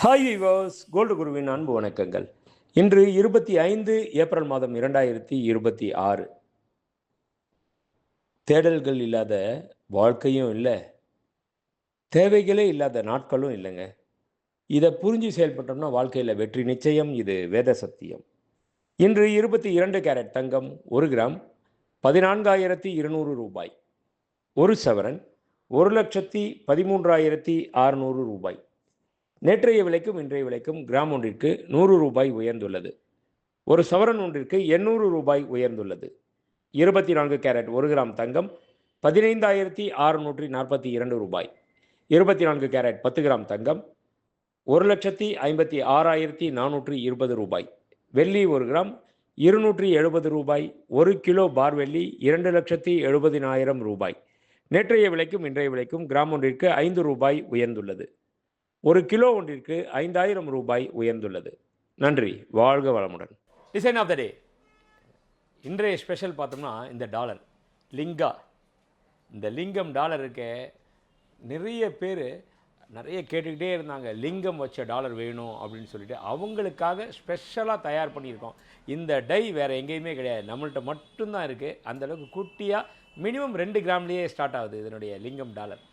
Hi viewers, gold குருவின் அன்பு வணக்கங்கள். இன்று 25 ஏப்ரல் மாதம் 2026. தேடல்கள் இல்லாத வாழ்க்கையும் இல்லை, தேவைகளே இல்லாத நாட்களும் இல்லைங்க. இதை புரிஞ்சு செயல்பட்டோம்னா வாழ்க்கையில் வெற்றி நிச்சயம். இது வேத சத்தியம். இன்று 22 கேரட் தங்கம் 1 கிராம் 14,200 ரூபாய். 1 சவரன் 1,13,600 ரூபாய். நேற்றைய விலைக்கும் இன்றைய விலைக்கும் கிராம் ஒன்றிற்கு 100 ரூபாய் உயர்ந்துள்ளது. ஒரு சவரன் ஒன்றிற்கு 800 ரூபாய் உயர்ந்துள்ளது. 24 கேரட் 1 கிராம் தங்கம் 15,642 ரூபாய். 24 கேரட் 10 கிராம் தங்கம் 1,56,420 ரூபாய். வெள்ளி 1 கிராம் 270 ரூபாய். 1 கிலோ பார் வெள்ளி 2,70,000 ரூபாய். நேற்றைய விலைக்கும் இன்றைய விலைக்கும் கிராம் ஒன்றிற்கு 5 ரூபாய் உயர்ந்துள்ளது. 1 கிலோ ஒன்றிற்கு 5,000 ரூபாய் உயர்ந்துள்ளது. நன்றி, வாழ்க வளமுடன். டிசைன் ஆஃப் த டே. இன்றைய ஸ்பெஷல் பார்த்தோம்னா இந்த டாலர் லிங்கா. இந்த லிங்கம் டாலர் இருக்க நிறைய பேர் நிறைய கேட்டுக்கிட்டே இருந்தாங்க, லிங்கம் வச்ச டாலர் வேணும் அப்படின்னு சொல்லிட்டு. அவங்களுக்காக ஸ்பெஷலாக தயார் பண்ணியிருக்கோம். இந்த டை வேறு எங்கேயுமே கிடையாது, நம்மள்கிட்ட மட்டும்தான் இருக்குது. அந்தளவுக்கு குட்டியாக மினிமம் 2 கிராம்லேயே ஸ்டார்ட் ஆகுது இதனுடைய லிங்கம் டாலர்.